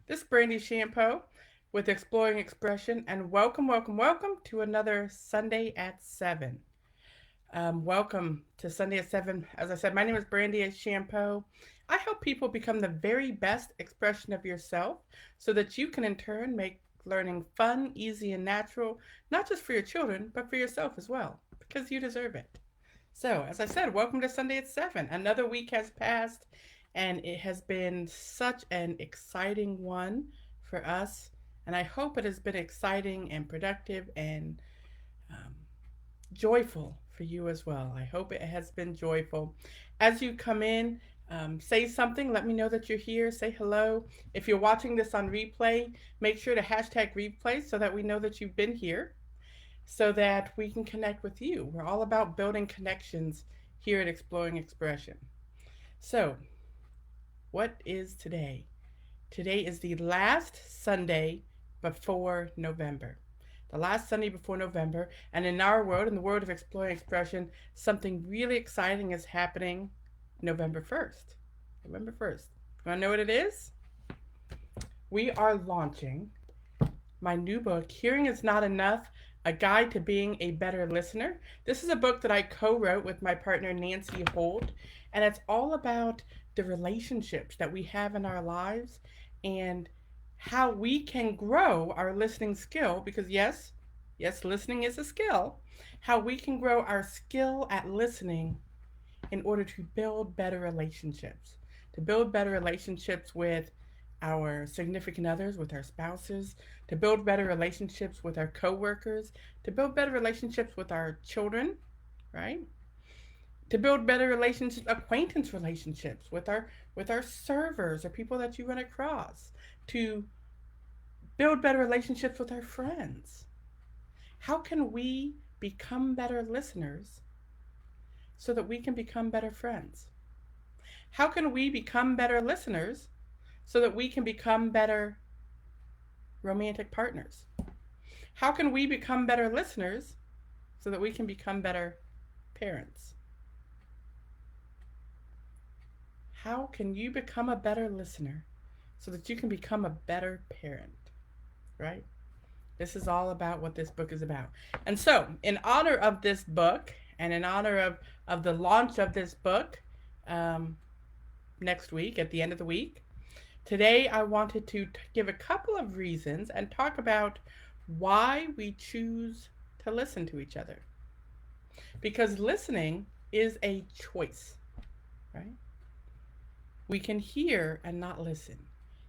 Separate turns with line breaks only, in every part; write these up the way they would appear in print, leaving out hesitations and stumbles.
This is Brandy Shampoo with Exploring Expression, and welcome to another Sunday at 7. Welcome to Sunday at 7. As I said, my name is Brandy Shampoo. I help people become the very best expression of yourself so that you can in turn make learning fun, easy, and natural, not just for your children, but for yourself as well, because you deserve it. So, as I said, welcome to Sunday at 7. Another week has passed, and it has been such an exciting one for us. And I hope it has been exciting and productive and um, joyful for you as well. I hope it has been joyful. As you come in, say something. Let me know that you're here. Say hello. If you're watching this on replay, make sure to hashtag replay so that we know that you've been here so that we can connect with you. We're all about building connections here at Exploring Expression. So, what is today? Today is the last Sunday before November. The last Sunday before November, and in our world, in the world of Exploring Expression, something really exciting is happening November 1st. November 1st. You want to know what it is? We are launching my new book, Hearing is Not Enough, A Guide to Being a Better Listener. This is a book that I co-wrote with my partner Nancy Holt, and it's all about the relationships that we have in our lives and how we can grow our listening skill because yes, listening is a skill. How we can grow our skill at listening in order to build better relationships. To build better relationships with our significant others, with our spouses, to build better relationships with our coworkers, to build better relationships with our children, right? To build better relationships, acquaintance relationships with our servers or people that you run across, to build better relationships with our friends. How can we become better listeners so that we can become better friends? How can we become better listeners so that we can become better romantic partners? How can we become better listeners so that we can become better parents? How can you become a better listener so that you can become a better parent? Right? This is all about what this book is about. And so, in honor of this book and in honor of the launch of this book um, next week, at the end of the week, today I wanted to give a couple of reasons and talk about why we choose to listen to each other. Because listening is a choice, right? We can hear and not listen.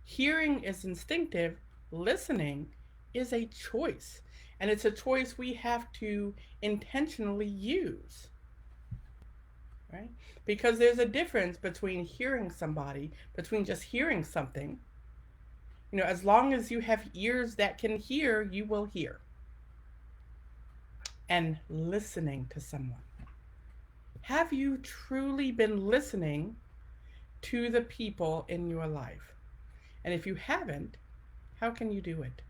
Hearing is instinctive, listening is a choice. And it's a choice we have to intentionally use, right? Because there's a difference between hearing somebody, between just hearing something. As long as you have ears that can hear, you will hear. And listening to someone. Have you truly been listening to the people in your life? And if you haven't, how can you do it?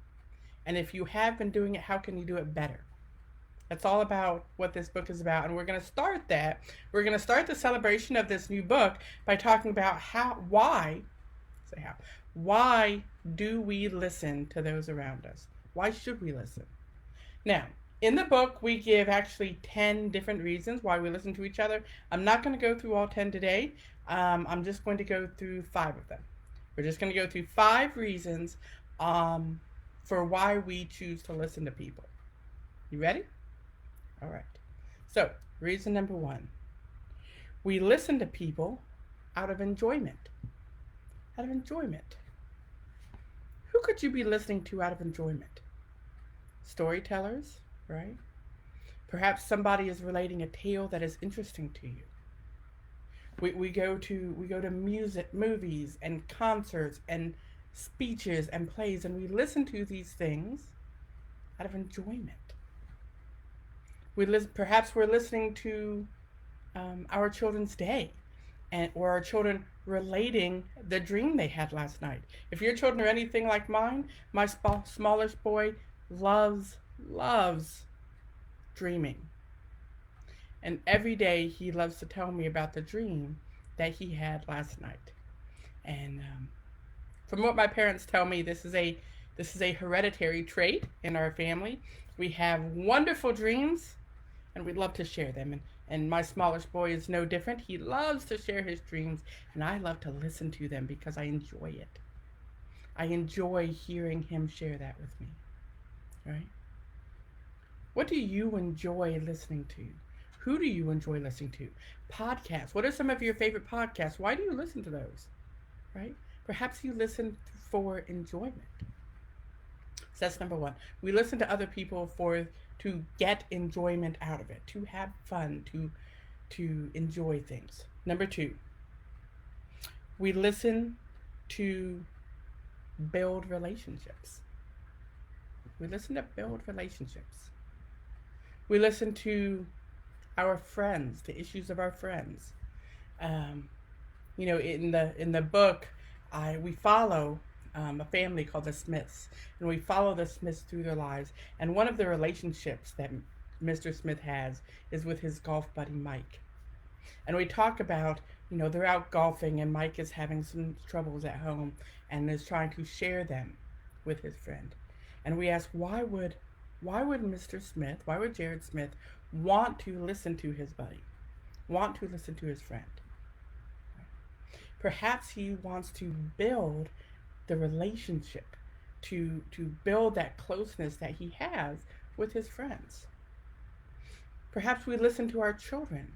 And if you have been doing it, how can you do it better? That's all about what this book is about. And we're going to start that. We're going to start the celebration of this new book by talking about why do we listen to those around us? Why should we listen? Now, in the book, we give actually 10 different reasons why we listen to each other. I'm not going to go through all 10 today. I'm just going to go through 5 of them. We're just going to go through 5 reasons for why we choose to listen to people. You ready? All right. So, reason number 1. We listen to people out of enjoyment. Out of enjoyment. Who could you be listening to out of enjoyment? Storytellers, right? Perhaps somebody is relating a tale that is interesting to you. We go to music, movies, and concerts, and speeches and plays, and we listen to these things out of enjoyment. Perhaps we're listening to our children's day, or our children relating the dream they had last night. If your children are anything like mine, my smallest boy loves dreaming. And every day he loves to tell me about the dream that he had last night. And From what my parents tell me, this is a hereditary trait in our family. We have wonderful dreams, and we love to share them. And my smallest boy is no different. He loves to share his dreams, and I love to listen to them because I enjoy it. I enjoy hearing him share that with me. Right? What do you enjoy listening to? Who do you enjoy listening to? Podcasts. What are some of your favorite podcasts? Why do you listen to those? Right? Perhaps you listen for enjoyment. So that's number one. We listen to other people to get enjoyment out of it, to have fun, to enjoy things. Number two, we listen to build relationships. We listen to build relationships. We listen to our friends, the issues of our friends. In the book, we follow a family called the Smiths, and we follow the Smiths through their lives. And one of the relationships that Mr. Smith has is with his golf buddy Mike. And we talk about, they're out golfing, and Mike is having some troubles at home and is trying to share them with his friend. And we ask, why would Mr. Smith, why would Jared Smith want to listen to his buddy, want to listen to his friend? Perhaps he wants to build the relationship, to build that closeness that he has with his friends. Perhaps we listen to our children.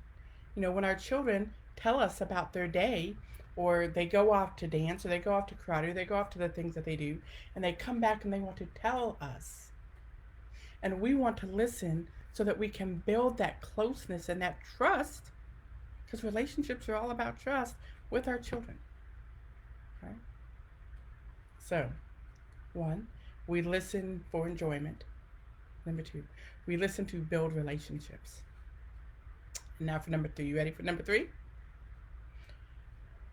When our children tell us about their day, or they go off to dance, or they go off to karate, or they go off to the things that they do, and they come back and they want to tell us. And we want to listen so that we can build that closeness and that trust, because relationships are all about trust with our children. Right? So, one, we listen for enjoyment. Number two, we listen to build relationships. And now for number three. You ready for number three?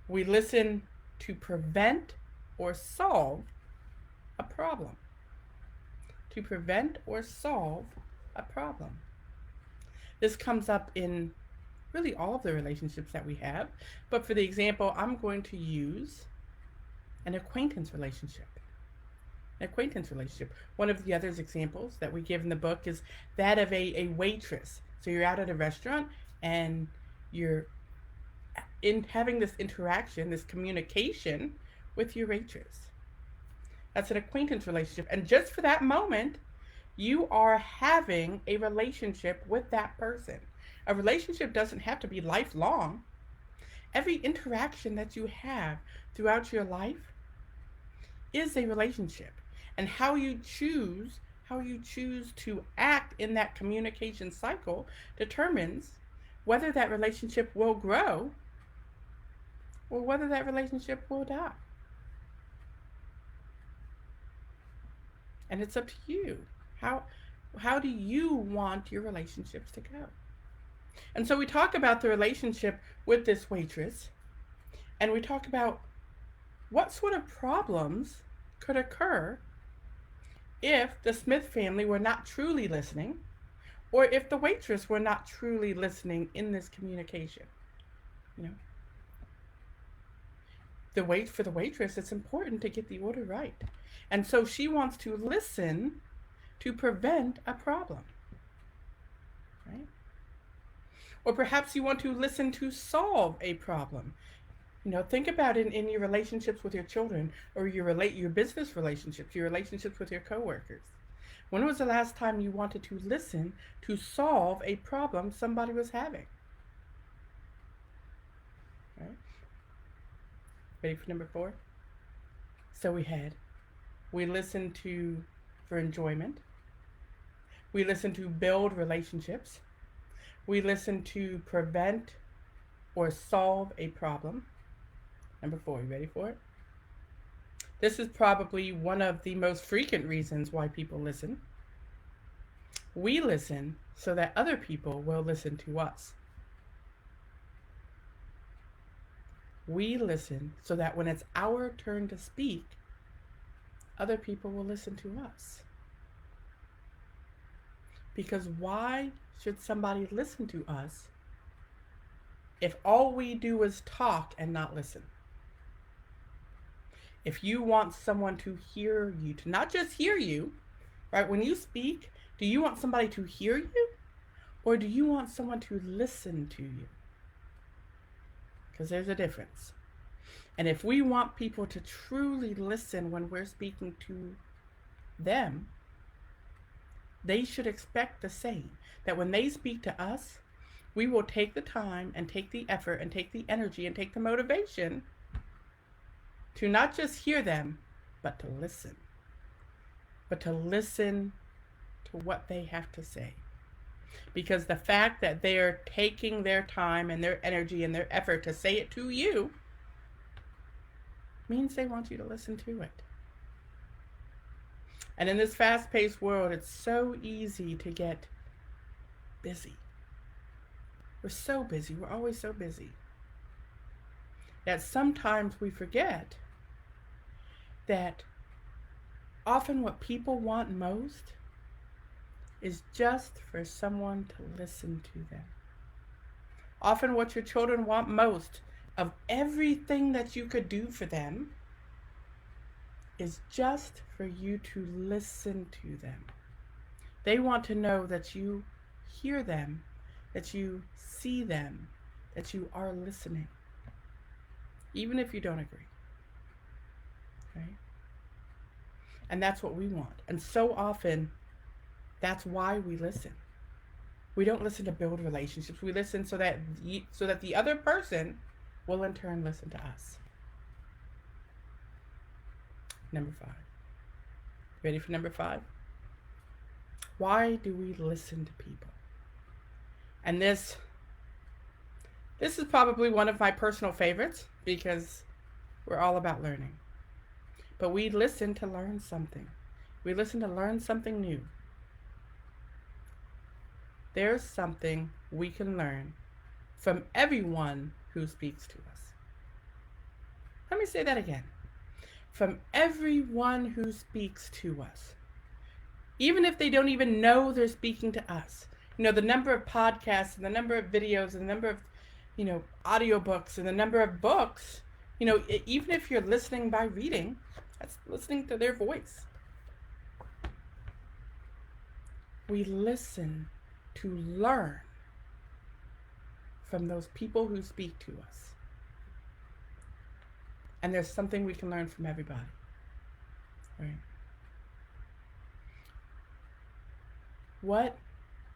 We listen to prevent or solve a problem. To prevent or solve a problem. This comes up in really all of the relationships that we have. But for the example, I'm going to use an acquaintance relationship. An acquaintance relationship. One of the other examples that we give in the book is that of a waitress. So you're out at a restaurant and you're having this interaction, this communication with your waitress. That's an acquaintance relationship. And just for that moment, you are having a relationship with that person. A relationship doesn't have to be lifelong. Every interaction that you have throughout your life is a relationship. And how you choose to act in that communication cycle determines whether that relationship will grow or whether that relationship will die. And it's up to you. How do you want your relationships to go? And so we talk about the relationship with this waitress, and we talk about what sort of problems could occur if the Smith family were not truly listening, or if the waitress were not truly listening in this communication. For the waitress, it's important to get the order right. And so she wants to listen to prevent a problem. Right? Or perhaps you want to listen to solve a problem. Think about it in your relationships with your children, or your business relationships, your relationships with your coworkers. When was the last time you wanted to listen to solve a problem somebody was having? Right? Ready for number 4? So we listen for enjoyment. We listen to build relationships. We listen to prevent or solve a problem. Number 4, you ready for it? This is probably one of the most frequent reasons why people listen. We listen so that other people will listen to us. We listen so that when it's our turn to speak, other people will listen to us. Because why should somebody listen to us if all we do is talk and not listen? If you want someone to hear you, to not just hear you, right? When you speak, do you want somebody to hear you, or do you want someone to listen to you? Because there's a difference. And if we want people to truly listen when we're speaking to them, they should expect the same. That when they speak to us, we will take the time and take the effort and take the energy and take the motivation to not just hear them, but to listen. But to listen to what they have to say. Because the fact that they're taking their time and their energy and their effort to say it to you means they want you to listen to it. And in this fast-paced world, it's so easy to get busy. We're so busy. We're always so busy that sometimes we forget that often what people want most is just for someone to listen to them. Often what your children want most of everything that you could do for them is just for you to listen to them. They want to know that you hear them, that you see them, that you are listening, even if you don't agree. Right? And that's what we want. And so often, that's why we listen. We don't listen to build relationships. We listen so that the other person will in turn listen to us. Number 5. Ready for number 5? Why do we listen to people? And this is probably one of my personal favorites because we're all about learning. But we listen to learn something. We listen to learn something new. There's something we can learn from everyone who speaks to us. Let me say that again. From everyone who speaks to us. Even if they don't even know they're speaking to us. You know, the number of podcasts and the number of videos and the number of, audiobooks and the number of books, even if you're listening by reading, that's listening to their voice. We listen to learn from those people who speak to us. And there's something we can learn from everybody. Right? What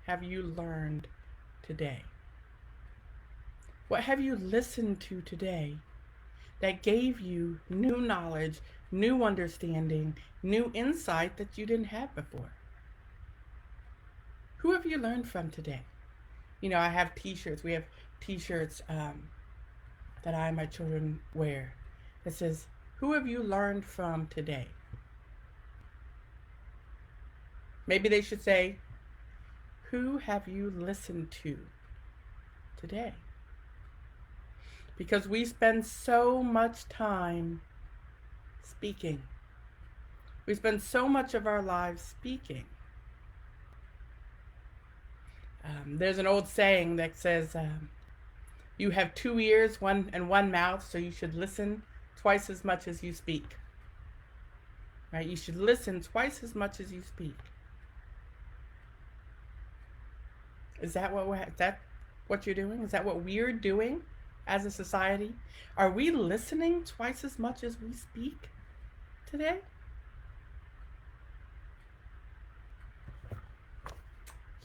have you learned today? What have you listened to today that gave you new knowledge, new understanding, new insight that you didn't have before? Who have you learned from today? I have t-shirts. We have t-shirts that I and my children wear. It says, who have you learned from today? Maybe they should say, who have you listened to today? Because we spend so much time speaking. We spend so much of our lives speaking. There's an old saying that says, you have 2 ears, one mouth, so you should listen twice as much as you speak. Right? You should listen twice as much as you speak. Is that what you're doing? Is that what we're doing as a society? Are we listening twice as much as we speak today?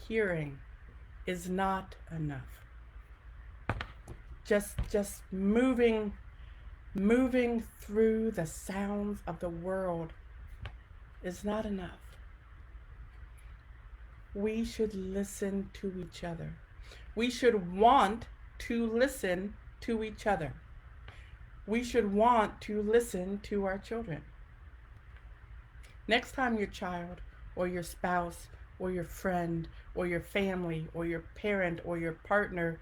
Hearing is not enough. Just moving through the sounds of the world is not enough. We should listen to each other. We should want to listen to each other. We should want to listen to our children. Next time your child or your spouse or your friend or your family or your parent or your partner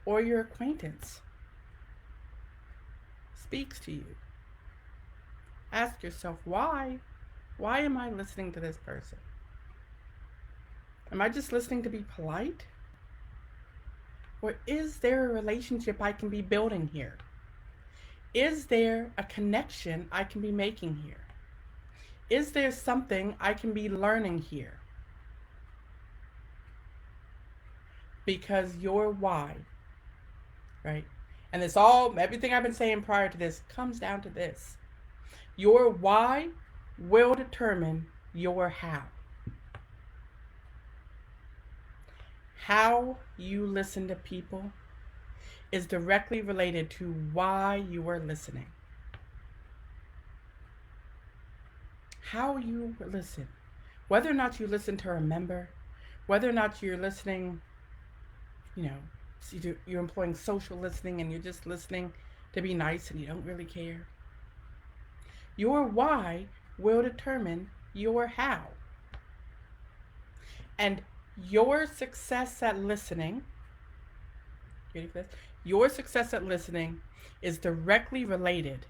or your acquaintance speaks to you, ask yourself, why? Why am I listening to this person? Am I just listening to be polite? Or is there a relationship I can be building here? Is there a connection I can be making here? Is there something I can be learning here? Because your why, right? And this all, everything I've been saying prior to this comes down to this. Your why will determine your how. How you listen to people is directly related to why you are listening. How you listen. Whether or not you listen to remember, whether or not you're listening, you're employing social listening and you're just listening to be nice and you don't really care. Your why will determine your how. And your success at listening, ready for this? Your success at listening is directly related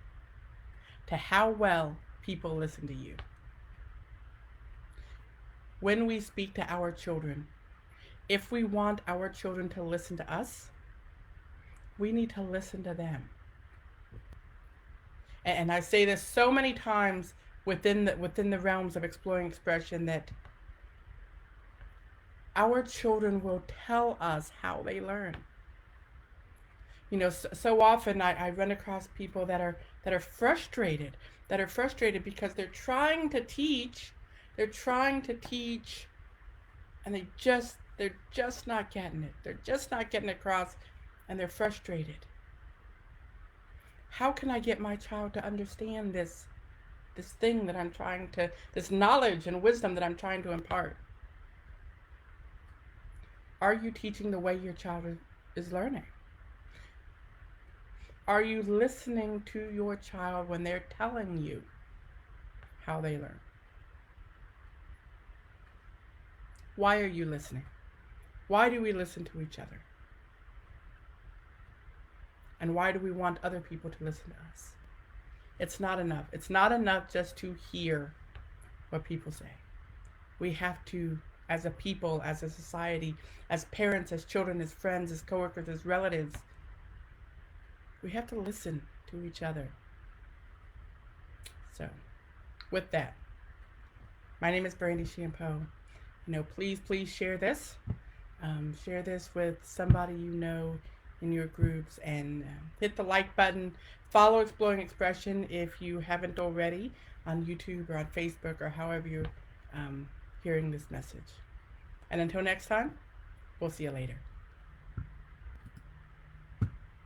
to how well people listen to you. When we speak to our children, if we want our children to listen to us, we need to listen to them. And I say this so many times within the realms of exploring expression, that our children will tell us how they learn. So often I run across people that are frustrated, because they're trying to teach, and they're just not getting it. They're just not getting across, and they're frustrated. How can I get my child to understand this thing that I'm trying to, this knowledge and wisdom that I'm trying to impart? Are you teaching the way your child is learning? Are you listening to your child when they're telling you how they learn? Why are you listening? Why do we listen to each other? And why do we want other people to listen to us? It's not enough. It's not enough just to hear what people say. We have to, as a people, as a society, as parents, as children, as friends, as coworkers, as relatives, we have to listen to each other. So, with that, my name is Brandy Champeau. Please share this. Share this with somebody you know in your groups, and hit the like button. Follow Exploring Expression if you haven't already, on YouTube or on Facebook, or however you're hearing this message. And until next time, we'll see you later.